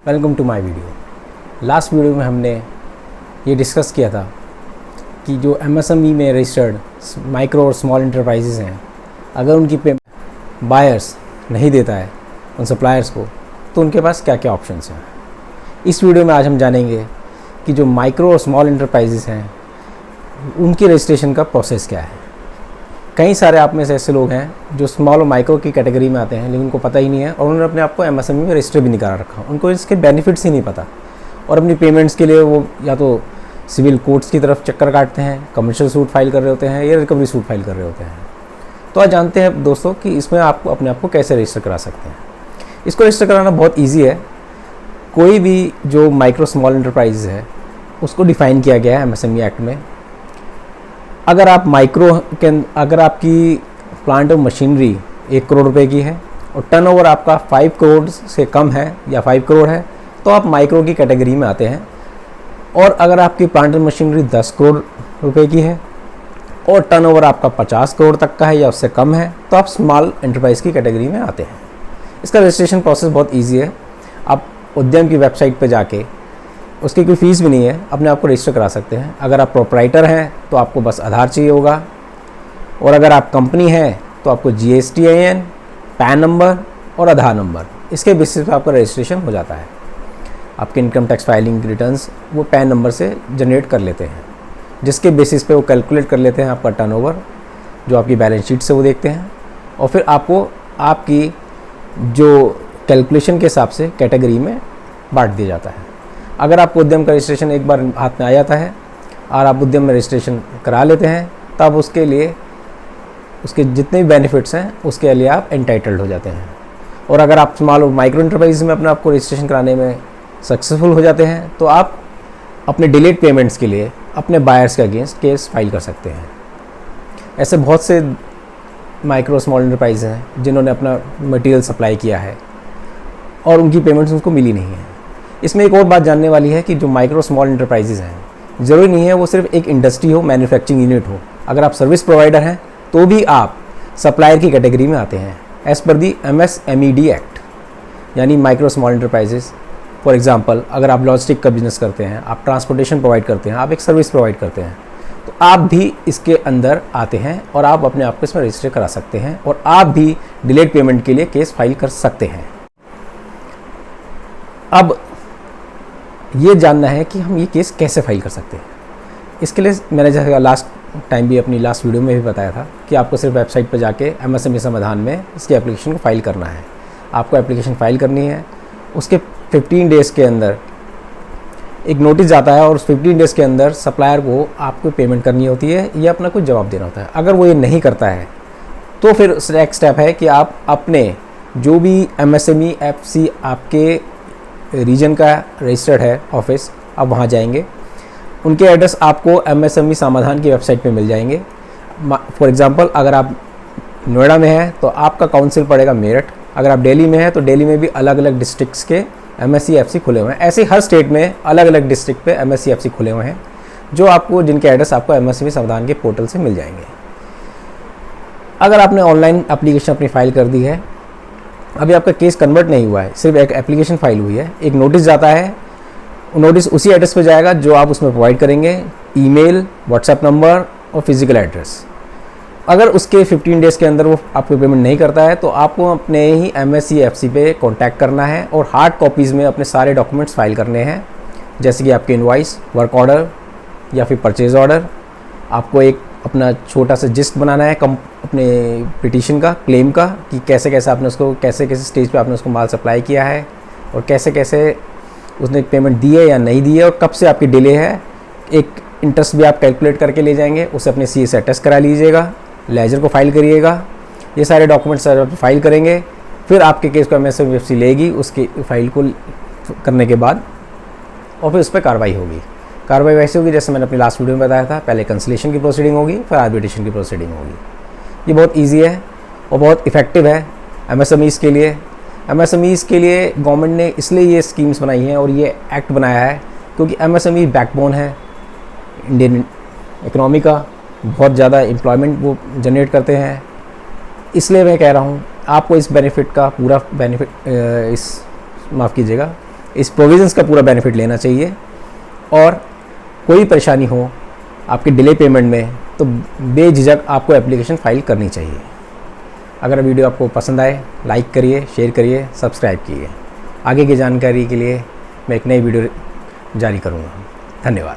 Welcome to my video. Last video में हमने ये डिस्कस किया था कि जो एमएसएमई में रजिस्टर्ड माइक्रो और स्मॉल इंटरप्राइजेज़ हैं, अगर उनकी पेमेंट बायर्स नहीं देता है उन सप्लायर्स को, तो उनके पास क्या क्या ऑप्शंस हैं। इस वीडियो में आज हम जानेंगे कि जो माइक्रो और स्मॉल इंटरप्राइजेज़ हैं उनकी रजिस्ट्रेशन का प्रोसेस क्या है। कई सारे आप में से ऐसे लोग हैं जो स्मॉल और माइक्रो की कैटेगरी में आते हैं लेकिन उनको पता ही नहीं है और उन्होंने अपने आप को एमएसएमई में रजिस्टर भी नहीं करा रखा, उनको इसके बेनिफिट्स ही नहीं पता और अपनी पेमेंट्स के लिए वो या तो सिविल कोर्ट्स की तरफ चक्कर काटते हैं, कमर्शियल सूट फाइल कर रहे होते हैं या रिकवरी सूट फाइल कर रहे होते हैं। तो आज जानते हैं दोस्तों कि इसमें आप अपने आप को कैसे रजिस्टर करा सकते हैं। इसको रजिस्टर कराना बहुत ईजी है। कोई भी जो माइक्रो स्मॉल इंटरप्राइज है उसको डिफ़ाइन किया गया है एमएसएमई एक्ट में। अगर आप अगर आपकी प्लांट और मशीनरी 1 करोड़ रुपए की है और टर्नओवर आपका 5 करोड़ से कम है या 5 करोड़ है तो आप माइक्रो की कैटेगरी में आते हैं। और अगर आपकी प्लांट और मशीनरी 10 करोड़ रुपए की है और टर्नओवर आपका 50 करोड़ तक का है या उससे कम है तो आप स्मॉल एंटरप्राइज की कैटेगरी में आते हैं। इसका रजिस्ट्रेशन प्रोसेस बहुत ईजी है। आप उद्यम की वेबसाइट पर जाके, उसकी कोई फ़ीस भी नहीं है, अपने आप को रजिस्टर करा सकते हैं। अगर आप प्रोप्राइटर हैं तो आपको बस आधार चाहिए होगा और अगर आप कंपनी हैं तो आपको GSTIN, पैन नंबर और आधार नंबर, इसके बेसिस पे आपका रजिस्ट्रेशन हो जाता है। आपके इनकम टैक्स फाइलिंग रिटर्न्स वो पैन नंबर से जनरेट कर लेते हैं, जिसके बेसिस पे वो कैलकुलेट कर लेते हैं आपका टर्नओवर, जो आपकी बैलेंस शीट से वो देखते हैं और फिर आपको आपकी जो कैलकुलेशन के हिसाब से कैटेगरी में बांट दिया जाता है। अगर आपको उद्यम का रजिस्ट्रेशन एक बार हाथ में आ जाता है और आप उद्यम में रजिस्ट्रेशन करा लेते हैं तब उसके लिए उसके जितने भी बेनिफिट्स हैं उसके लिए आप एंटाइटल्ड हो जाते हैं। और अगर आप स्मॉल और माइक्रो एंटरप्राइज में अपने आपको रजिस्ट्रेशन कराने में सक्सेसफुल हो जाते हैं तो आप अपने डिलेड पेमेंट्स के लिए अपने बायर्स के अगेंस्ट केस फाइल कर सकते हैं। ऐसे बहुत से माइक्रो स्मॉल एंटरप्राइज हैं जिन्होंने अपना मटेरियल सप्लाई किया है और उनकी पेमेंट्स उनको मिली नहीं है। इसमें एक और बात जानने वाली है कि जो माइक्रो स्मॉल इंटरप्राइजेज़ हैं, ज़रूरी नहीं है वो सिर्फ एक इंडस्ट्री हो, मैन्युफैक्चरिंग यूनिट हो। अगर आप सर्विस प्रोवाइडर हैं तो भी आप सप्लायर की कैटेगरी में आते हैं एज़ पर दी MSMED एक्ट, यानी micro small enterprises. For example, अगर आप लॉजिस्टिक का बिजनेस करते हैं, आप ट्रांसपोर्टेशन प्रोवाइड करते हैं, आप एक सर्विस प्रोवाइड करते हैं, तो आप भी इसके अंदर आते हैं और आप अपने आप को इसमें रजिस्टर करा सकते हैं और आप भी डिलेड पेमेंट के लिए केस फाइल कर सकते हैं। अब ये जानना है कि हम ये केस कैसे फाइल कर सकते हैं। इसके लिए मैंने जैसे लास्ट टाइम भी अपनी लास्ट वीडियो में भी बताया था कि आपको सिर्फ वेबसाइट पर जाके एमएसएमई समाधान में इसकी एप्लीकेशन को फाइल करना है। आपको एप्लीकेशन फाइल करनी है, उसके 15 डेज़ के अंदर एक नोटिस जाता है और उस 15 डेज़ के अंदर सप्लायर को आपको पेमेंट करनी होती है या अपना कुछ जवाब देना होता है। अगर वो ये नहीं करता है तो फिर नेक्स्ट स्टेप है कि आप अपने जो भी MSME FC आपके रीजन का रजिस्टर्ड है ऑफिस, आप वहाँ जाएंगे। उनके एड्रेस आपको MSME समाधान की वेबसाइट पे मिल जाएंगे। फॉर एग्जांपल, अगर आप नोएडा में हैं तो आपका काउंसिल पड़ेगा मेरठ। अगर आप दिल्ली में हैं तो दिल्ली में भी अलग अलग डिस्ट्रिक्ट्स के MSE FC खुले हुए हैं। ऐसे हर स्टेट में अलग अलग डिस्ट्रिक्ट पे MSE FC खुले हुए हैं जो आपको, जिनके एड्रेस आपको MSME समाधान के पोर्टल से मिल जाएंगे। अगर आपने ऑनलाइन एप्लीकेशन अपनी फाइल कर दी है, अभी आपका केस कन्वर्ट नहीं हुआ है, सिर्फ एक एप्लीकेशन फाइल हुई है, एक नोटिस जाता है, नोटिस उसी एड्रेस पे जाएगा जो आप उसमें प्रोवाइड करेंगे, ईमेल, व्हाट्सएप नंबर और फिजिकल एड्रेस। अगर उसके 15 डेज़ के अंदर वो आपको पेमेंट नहीं करता है तो आपको अपने ही MSE FC पे कांटेक्ट करना है और हार्ड कॉपीज़ में अपने सारे डॉक्यूमेंट्स फाइल करने हैं, जैसे कि आपके इनवॉइस, वर्क ऑर्डर या फिर परचेज ऑर्डर। आपको एक अपना छोटा सा जिस्ट बनाना है अपने पिटीशन का, क्लेम का, कि कैसे कैसे आपने उसको, कैसे कैसे स्टेज पे आपने उसको माल सप्लाई किया है और कैसे कैसे उसने पेमेंट दी है या नहीं दी है और कब से आपकी डिले है। एक इंटरेस्ट भी आप कैलकुलेट करके ले जाएंगे, उसे अपने CA से अटेस्ट करा लीजिएगा, लेजर को फाइल करिएगा। ये सारे डॉक्यूमेंट्स फाइल करेंगे, फिर आपके केस को MSME FC लेगी, उसकी फाइल को करने के बाद और फिर उस पर कार्रवाई होगी। कार्रवाई वैसे होगी जैसे मैंने अपनी लास्ट वीडियो में बताया था, पहले कंसलेशन की प्रोसीडिंग होगी, फिर आर्बिट्रेशन की प्रोसीडिंग होगी। ये बहुत ईजी है और बहुत इफ़ेक्टिव है MSMEs के लिए। MSMEs के लिए गवर्नमेंट ने इसलिए ये स्कीम्स बनाई हैं और ये एक्ट बनाया है क्योंकि MSME बैकबोन है इंडियन इकोनॉमी का, बहुत ज़्यादा एम्प्लॉयमेंट वो जनरेट करते हैं। इसलिए मैं कह रहा हूँ आपको इस बेनिफिट का पूरा बेनिफिट, माफ़ कीजिएगा, इस प्रोविज़न्स का पूरा बेनिफिट लेना चाहिए। और कोई परेशानी हो आपके डिले पेमेंट में तो बेझिझक आपको एप्लीकेशन फ़ाइल करनी चाहिए। अगर वीडियो आपको पसंद आए लाइक करिए, शेयर करिए, सब्सक्राइब कीजिए। आगे की जानकारी के लिए मैं एक नई वीडियो जारी करूँगा। धन्यवाद।